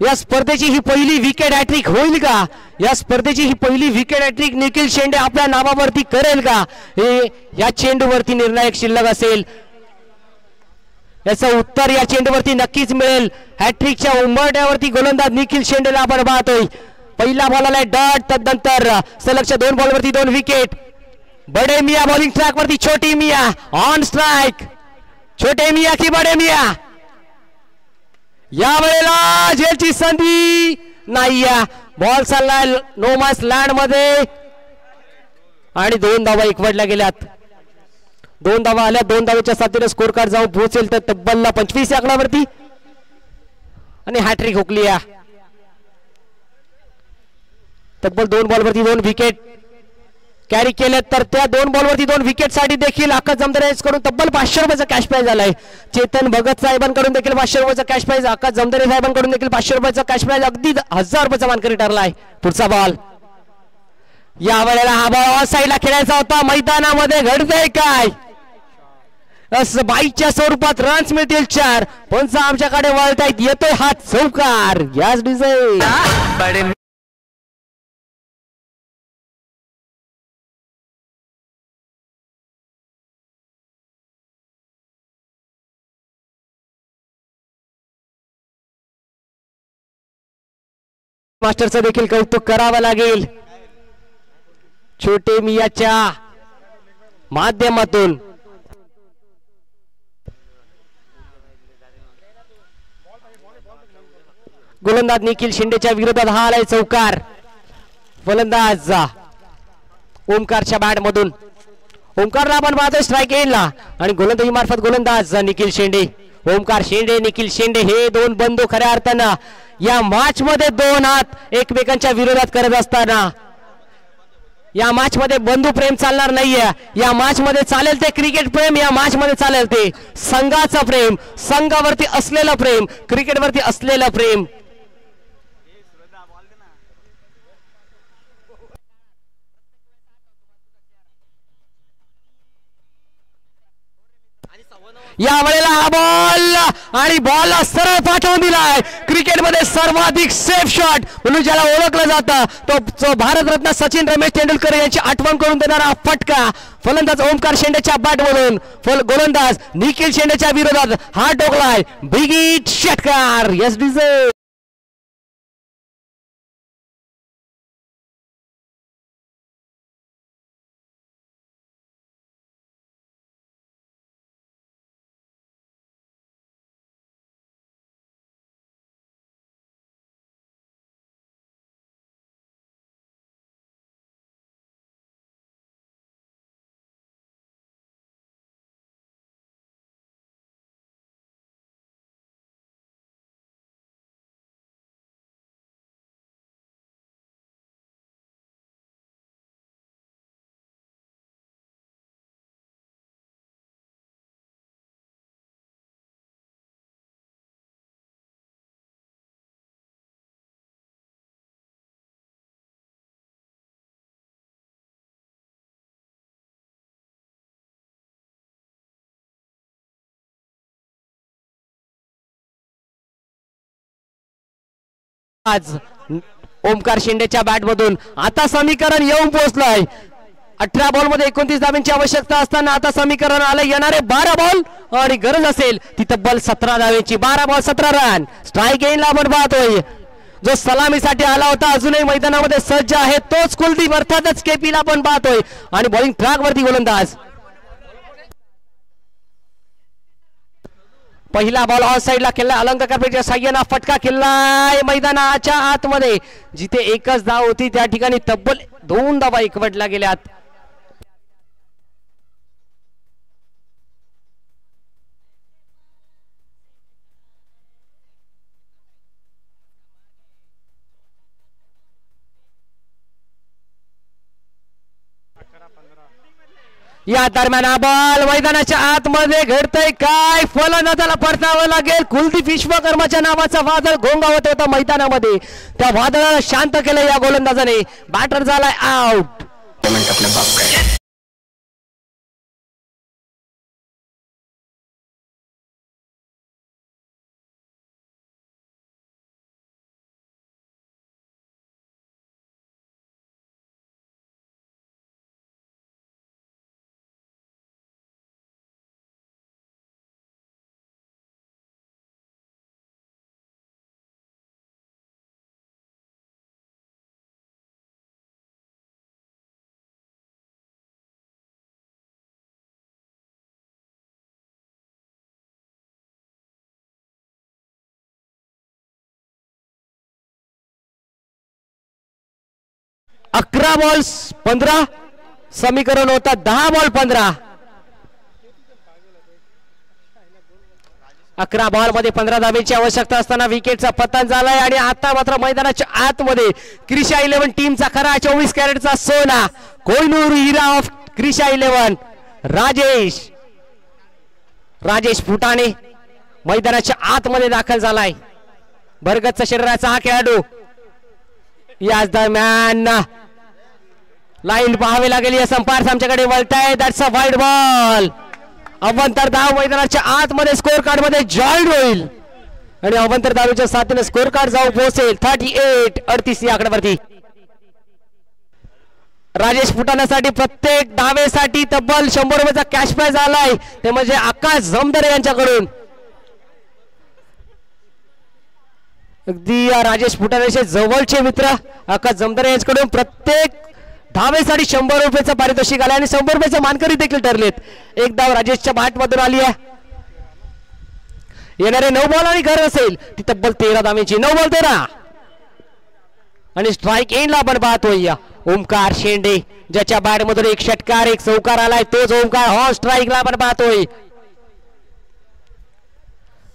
या स्पर्धेची ही पहिली विकेट हॅट्रिक होईल का? या स्पर्धेची ही पहिली विकेट हॅट्रिक निखिल शेंडे आपल्या नावावरती करेल का? हे या चेंडूवरती निर्णायक शिल्लक असेल. याचं उत्तर या चेंडूवरती नक्कीच मिळेल. हॅट्रिकच्या उंबरठ्यावरती गोलंदाज निखिल शेंडेला आपण पाहतोय. पहिला बॉल आलाय डॉट. तदनंतर सलगच्या 2 बॉलवरती 2 विकेट. बडे मिया बॉलिंग ट्रॅक वरती छोटी मिया ऑन स्ट्राईक. छोटे मिया की बडे मिया? या वेळेला झेलची संधी नाही. बॉल चाललाय नो मॅच लँड मध्ये आणि 2 धावा एकवटल्या गेल्यात. 2 धावा आल्या. 2 धावेच्या साथीने स्कोर कार्ड जाऊन पोहोचेल तर तब्बल 25 आकड्यावरती आणि हॅट्रिक हुकली. तब्बल 2 बॉलवरती 2 विकेट कॅरी केले, तर त्या 2 बॉलवरती 2 विकेट साठी देखील आकाश जमदारे कडून तब्बल 500 रुपयाचा कॅश प्राइज झालाय. चेतन भगत साहेबांकडून देखील 500 रुपयाचा कॅश प्राइज, आकाश जमदारे साहेबांकडून देखील 500 रुपयाचा कॅश प्राइज, अगदी 1000 रुपयाचा मानकरी ठरलाय. पुढचा बॉल या वेळेला हा बॉल ऑन साईडला खेळायचा होता. मैदानामध्ये घडतंय काय, बाईच्या स्वरूपात रन्स मिळतील 4. पंच आमच्याकडे वळतायत, येतोय हा चौकार. याच डिझाईन मास्टरचं देखील कौतुक करावं लागेल. छोटे मियाच्या माध्यमातून गोलंदाज निखिल शिंदेच्या विरोधात हा आलाय चौकार. फलंदाज ओमकारच्या बॅट मधून ओमकारला आपण पाहतोय स्ट्राईक येईल आणि गोलंदाजी मार्फत गोलंदाज निखिल शेंडे. ओमकार शेंडे निखिल शेंडे हे 2 बंधू खऱ्या अर्थानं या मॅच मध्ये 2 हात एकमेकांच्या विरोधात करत असताना या मॅच मध्ये बंधू प्रेम चालणार नाहीये. या मॅच मध्ये चालेल ते क्रिकेट प्रेम, या मॅच मध्ये चालेल ते संघाचं प्रेम, संघावरती असलेलं प्रेम, क्रिकेटवरती असलेलं प्रेम. या वेळेला हा बॉल आणि बॉल सरळ पाठवून दिलाय. क्रिकेटमध्ये सर्वाधिक सेफ शॉट म्हणून ज्याला ओळखलं जातं तो भारतरत्न सचिन रमेश तेंडुलकर यांची आठवण करून देणारा फटका. फलंदाज ओमकार शेंडेच्या बॅट मधून गोलंदाज निखिल शेंडेच्या विरोधात हा टोकलाय. बिग षटकार. यस डिझाईन आज ओमकार शिंदेच्या बॅट मधून आता समीकरण येऊन पोहोचलंय. 18 बॉल मध्ये 29 धावांची आवश्यकता असताना आता समीकरण आलं. येणारे 12 बॉल आणि गरज असेल ती तब्बल 17 धावांची. 12 बॉल 17 रन. स्ट्राईक येईल आपण पाहतोय. जो सलामीसाठी आला होता अजूनही मैदानामध्ये सज्ज आहे तोच कुलदीप अर्थातच केपीला आपण पाहतोय आणि बॉलिंग ट्रॅक वरती गोलंदाज. पहिला बॉल ऑन साइडला खेळला. अलंकार कर्पेच्या साह्याने फटका खेळलाय मैदानाच्या आतमध्ये. जिथे एकच धाव होती त्या ठिकाणी तब्बल 2 धावा एकवटल्या गेल्यात. या दरम्यान हा बॉल मैदानाच्या आतमध्ये घडतंय काय. फलंदाजाला परतावं लागेल. कुलदीप विश्वकर्माच्या नावाचा वादळ घोंगावत होता मैदानामध्ये. त्या वादळाला शांत केलं या गोलंदाजाने. बॅटर झालाय आउट. अकरा बॉल 15 समीकरण होता. 10 बॉल 15. 11 बॉल मध्ये 15 धावेची आवश्यकता असताना विकेटचा पतन झालाय आणि आता मात्र मैदानाच्या आतमध्ये क्रिशा 11 टीमचा खरा 24 कॅरेटचा सोना कोहिनूर हिरा ऑफ क्रिशा 11 राजेश फुटाणे मैदानाच्या आतमध्ये दाखल झालाय. भरगच्च शरीराचा हा खेळाडू. याच दरम्यान लाईन पाहावी लागेल. या संपार्स आमच्याकडे वळताय. That's a wide ball. अवंतर धाव मैदानाच्या आतमध्ये स्कोर कार्ड मध्ये जॉईन होईल आणि अवंतर धावेच्या साथीने स्कोर कार्ड जाऊन पोहोचेल 38-38 या आकड्यावरती. राजेश फुटाण्यासाठी प्रत्येक धावेसाठी तब्बल 100 रुपयाचा कॅश प्राइज आलाय. ते म्हणजे आकाश जमदरे यांच्याकडून. अगदी राजेश फुटाण्याचे जवळचे मित्र आकाश जमदरे यांच्याकडून प्रत्येक धावेसाठी 100 रुपयाचं पारितोषिक आलं आणि 100 रुपयाचे मानकरी देखील ठरलेत. एक धाव राजेशच्या बॅट मधून आली आहे. येणारे 9 बॉल आणि घर असेल ती तब्बल 13 धावेची. 9 बॉल 13 आणि स्ट्राईक एंडला आपण पाहतोय ओमकार शेंडे ज्याच्या बॅट मधून एक षटकार एक चौकार आलाय. तोच ओमकार हॉट स्ट्राईकला आपण पाहतोय.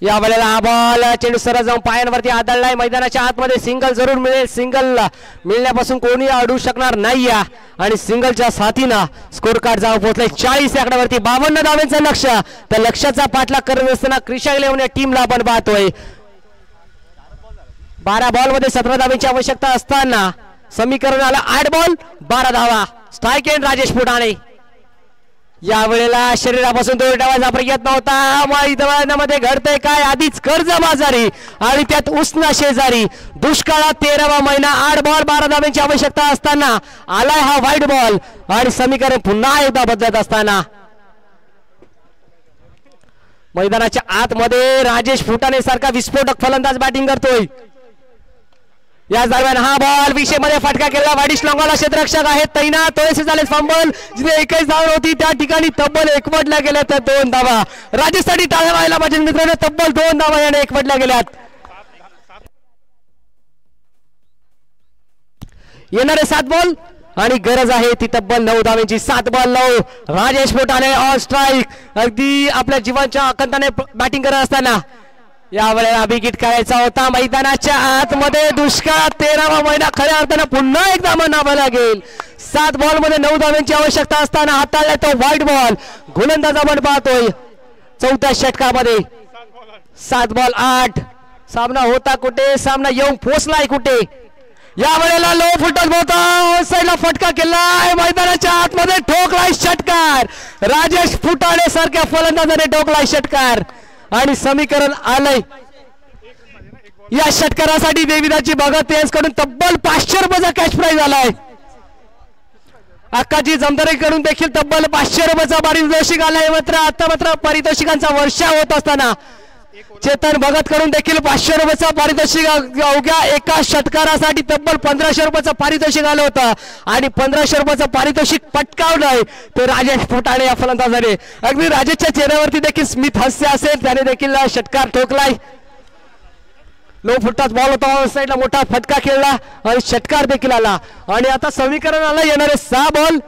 या वेळेला हा बॉल चेंडू सरळ जाऊन पायांवरती आदळलाय. मैदानाच्या आतमध्ये सिंगल जरूर मिळेल. सिंगल मिळण्यापासून कोणी अडू शकणार नाही आणि सिंगलच्या साथीनं स्कोर कार्ड जाऊन पोहोचलाय 40 आकड्यावरती. 52 धावांचं लक्ष. त्या लक्ष्याचा पाठलाग करत असताना क्रिशा 11 या टीमला आपण पाहतोय. 12 बॉल मध्ये 17 धावांची आवश्यकता असताना समीकरण आलं 8 बॉल 12 धावा. स्ट्राईक एंड राजेश फुटाणे. या वेळेला शरीरापासून दूर ठेवायचा प्रयत्न होता. मैदानामध्ये घडतंय काय. आधीच कर्जबाजारी आणि त्यात उष्ण शेजारी. दुष्काळात 13वा महिना. 8 बॉल 12 धावांची आवश्यकता असताना आलाय हा व्हाईट बॉल आणि समीकरण पुन्हा एकदा बदलत असताना मैदानाच्या आतमध्ये राजेश फुटाणे सारखा विस्फोटक फलंदाज बॅटिंग करतोय. या दरम्यान हा बॉल विषयमध्ये फटका केला. वाडिश लॉंगाला क्षेत्ररक्षक आहेत तैनात. थोडेसे झाले फंबल. जिथे 21 धाव होती त्या ठिकाणी तब्बल एकवटल्या गेल्या त्या 2 धावा. राजेशसाठी टाळ्या व्हायला पाहिजे मित्रांनो. तब्बल 2 धावा याने एकवटल्या गेल्यात. येणारे 7 बॉल आणि गरज आहे ती तब्बल 9 धावांची. 7 ball 9. Rajesh Phutane on strike. अगदी आपल्या जीवाच्या आकंताने बॅटिंग करत असताना या वेळेला विकेट करायचा होता. मैदानाच्या आतमध्ये दुष्काळात 13वा महिना खऱ्या अर्थानं पुन्हा एकदा म्हणावं लागेल. 7 बॉल मध्ये 9 धावांची आवश्यकता असताना हाताळला तो व्हाईट बॉल. गोलंदाज आपण पाहतोय 4थ्या षटकामध्ये. 7 बॉल 8. सामना होता कुठे. सामना येऊन पोचलाय कुठे. या वेळेला लो फुटत होता. साईडला फटका केलाय. मैदानाच्या आतमध्ये ठोकलाय षटकार. राजेश फुटाणे सारख्या फलंदाजाने ठोकलाय षटकार आणि समीकरण आलंय. या षटकारासाठी देविदाची भगत यांच्याकडून तब्बल 500 रुपयाचा कॅश प्राइज आलाय. अक्काजी जमदरेकडून देखील तब्बल 500 रुपयाचा पारितोषिक आलाय. मात्र पारितोषिकांचा वर्षाव होत असताना चेतन भगत कडून देखील 500 रुपयाचा पारितोषिक अवघ्या एका षटकारासाठी तब्बल 1500 रुपयाचं पारितोषिक आलं होतं आणि 1500 रुपयाचं पारितोषिक पटकावलंय ते राजेश फुटाणे या फलंदाजाने. अगदी राजेशच्या चेहऱ्यावरती देखील स्मित हास्य असेल. त्याने देखील षटकार ठोकलाय. लो फुटताच बॉल होता. साईडला मोठा फटका खेळला आणि षटकार देखील आला आणि आता समीकरण आलं. येणारे 6 बॉल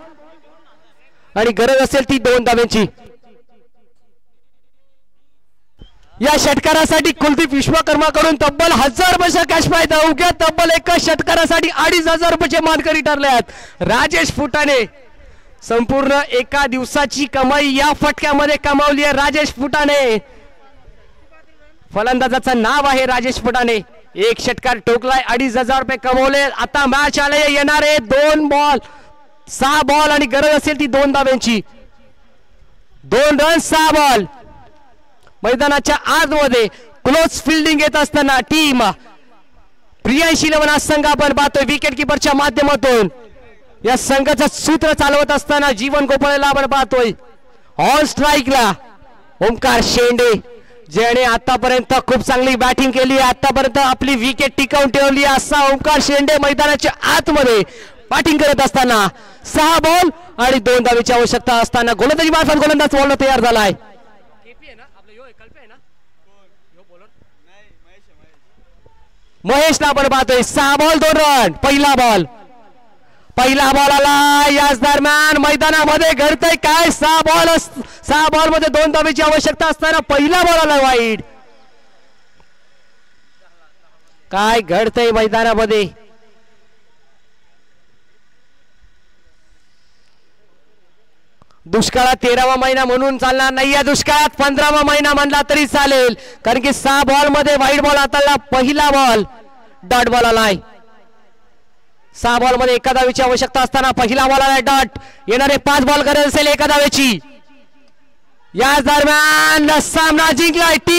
आणि गरज असेल ती 2 धावांची. या षटकारासाठी कुलदीप विश्वकर्माकडून तब्बल 1000 रुपयाचा कॅश प्राइज. अवघ्या तब्बल एका षटकारासाठी 2500 रुपयाचे मानकरी ठरले आहेत. राजेश फुटाणे संपूर्ण एका दिवसाची कमाई या फटक्यामध्ये कमावली आहे. राजेश फुटाणे फलंदाजाचं नाव आहे राजेश फुटाणे. एक षटकार ठोकलाय. 2500 रुपये कमवले. आता मॅच आले. येणारे 2 बॉल 6 बॉल आणि गरज असेल ती 2 धावांची. 2 रन 6 बॉल. मैदानाच्या आतमध्ये क्लोज फिल्डिंग येत असताना टीम प्रियांशी 11 संघ आपण पाहतोय विकेट किपरच्या माध्यमातून. या संघाचं सूत्र चालवत असताना जीवन गोपाळेला आपण पाहतोय. ऑन स्ट्राईकला ओमकार शेंडे ज्याने आतापर्यंत खूप चांगली बॅटिंग केली. आतापर्यंत आपली विकेट टिकवून ठेवली असा ओमकार शेंडे मैदानाच्या आतमध्ये बॅटिंग करत असताना 6 बॉल आणि 2 धावेची आवश्यकता असताना गोलंदाजी मार्फत गोलंदाज बॉलला तयार झालाय. महेशला आपण पाहतोय. 6 बॉल 2 रन. पहिला बॉल आला. याच दरम्यान मैदानामध्ये घडतंय काय. 6 बॉल मध्ये 2 धावेची आवश्यकता असताना पहिला बॉल आला वाईड. काय घडतंय मैदानामध्ये. दुष्काळात 13वा महिना म्हणून चालणार नाही, या दुष्काळात 15वा महिना म्हणला तरी चालेल, कारण की 6 बॉल मध्ये व्हाईट बॉल हाताळला, पहिला बॉल डॉट बॉल आलाय. 6 बॉल मध्ये एका धावेची आवश्यकता असताना पहिला बॉल आलाय डॉट. येणारे 5 बॉल करत असेल एका धावेची. या दरम्यान सामना जिंकलाय